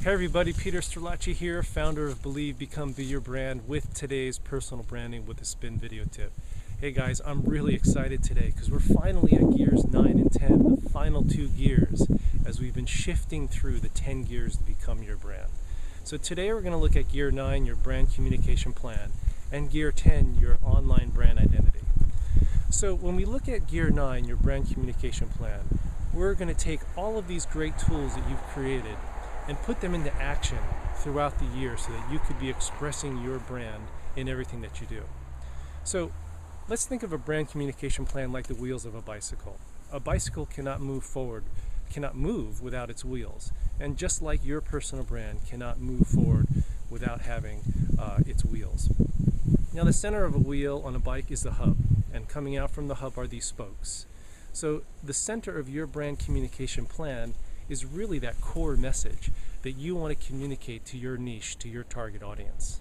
Hey everybody, Peter Strelacci here, founder of Believe, Become, Be Your Brand, with today's personal branding with a spin video tip. Hey guys, I'm really excited today because we're finally at gears 9 and 10, the final 2 gears, as we've been shifting through the 10 gears to become your brand. So today we're going to look at gear 9, your brand communication plan, and gear 10, your online brand identity. So when we look at gear 9, your brand communication plan, we're going to take all of these great tools that you've created and put them into action throughout the year so that you could be expressing your brand in everything that you do. So let's think of a brand communication plan like the wheels of a bicycle. A bicycle cannot move forward, cannot move without its wheels. And just like your personal brand cannot move forward without having its wheels. Now the center of a wheel on a bike is the hub, and coming out from the hub are these spokes. So the center of your brand communication plan is really that core message that you want to communicate to your niche, to your target audience.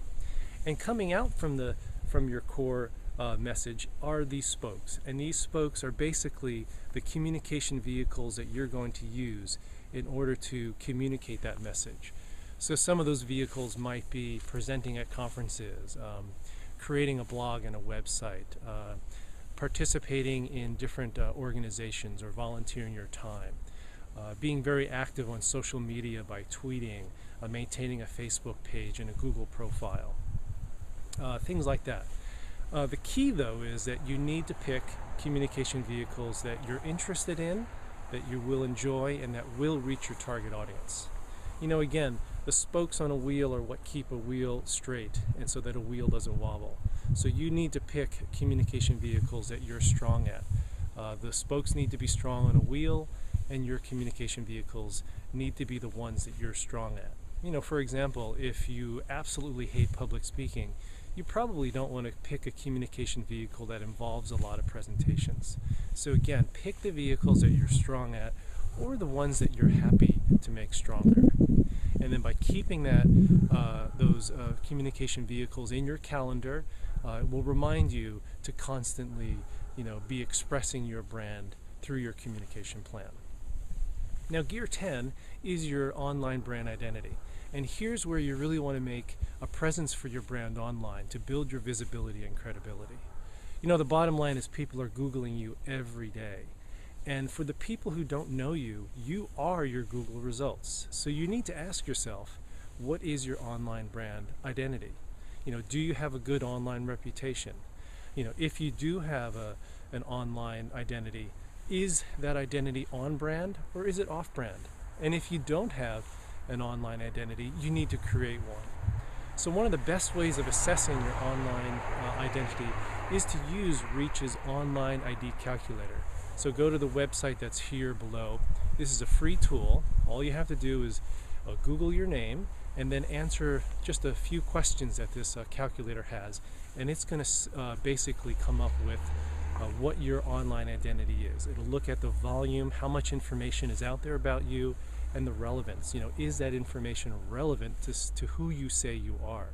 And coming out from your core message are these spokes. And these spokes are basically the communication vehicles that you're going to use in order to communicate that message. So some of those vehicles might be presenting at conferences, creating a blog and a website, participating in different organizations or volunteering your time. Being very active on social media by tweeting, maintaining a Facebook page and a Google profile, things like that. The key though is that you need to pick communication vehicles that you're interested in, that you will enjoy, and that will reach your target audience. You know, again, the spokes on a wheel are what keep a wheel straight and so that a wheel doesn't wobble. So you need to pick communication vehicles that you're strong at. The spokes need to be strong on a wheel, and your communication vehicles need to be the ones that you're strong at. You know, for example, if you absolutely hate public speaking, you probably don't want to pick a communication vehicle that involves a lot of presentations. So again, pick the vehicles that you're strong at or the ones that you're happy to make stronger. And then by keeping those communication vehicles in your calendar, it will remind you to constantly, be expressing your brand through your communication plan. Now gear 10 is your online brand identity, and here's where you really want to make a presence for your brand online to build your visibility and credibility. The bottom line is people are Googling you every day, and for the people who don't know you, you are your Google results. So you need to ask yourself, what is your online brand identity? Do you have a good online reputation? If you do have an online identity, is that identity on brand or is it off brand? And if you don't have an online identity, you need to create one. So one of the best ways of assessing your online identity is to use Reach's online ID calculator. So go to the website that's here below. This is a free tool. All you have to do is Google your name and then answer just a few questions that this calculator has, and it's going to basically come up with what your online identity is. It'll look at the volume, how much information is out there about you, and the relevance. Is that information relevant to who you say you are?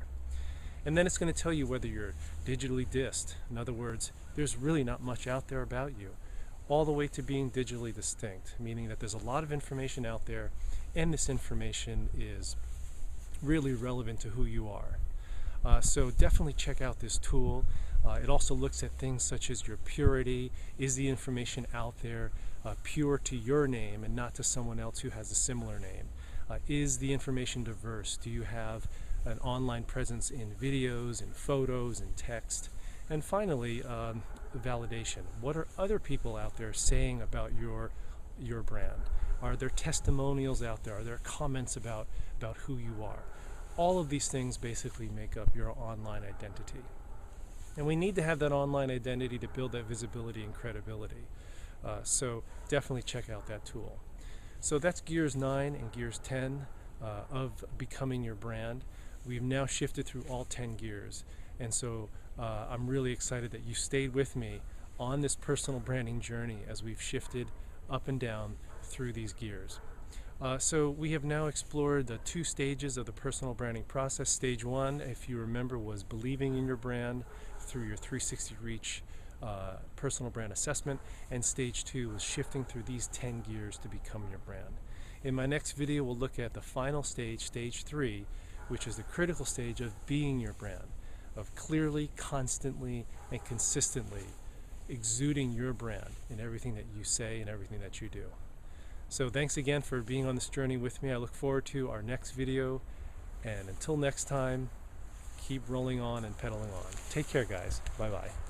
And then it's going to tell you whether you're digitally dist. In other words, there's really not much out there about you, all the way to being digitally distinct, meaning that there's a lot of information out there, and this information is really relevant to who you are. So definitely check out this tool. It also looks at things such as your purity. Is the information out there pure to your name and not to someone else who has a similar name? Is the information diverse? Do you have an online presence in videos, in photos, in text? And finally, validation. What are other people out there saying about your brand? Are there testimonials out there? Are there comments about who you are? All of these things basically make up your online identity. And we need to have that online identity to build that visibility and credibility. So definitely check out that tool. So that's gears 9 and gears 10 of becoming your brand. We've now shifted through all 10 gears. And so I'm really excited that you stayed with me on this personal branding journey as we've shifted up and down through these gears. So we have now explored the 2 stages of the personal branding process. Stage 1, if you remember, was believing in your brand through your 360 Reach personal brand assessment, and stage 2 was shifting through these 10 gears to become your brand. In my next video, we'll look at the final stage, stage 3, which is the critical stage of being your brand, of clearly, constantly, and consistently exuding your brand in everything that you say and everything that you do. So thanks again for being on this journey with me. I look forward to our next video, and until next time, keep rolling on and pedaling on. Take care, guys. Bye-bye.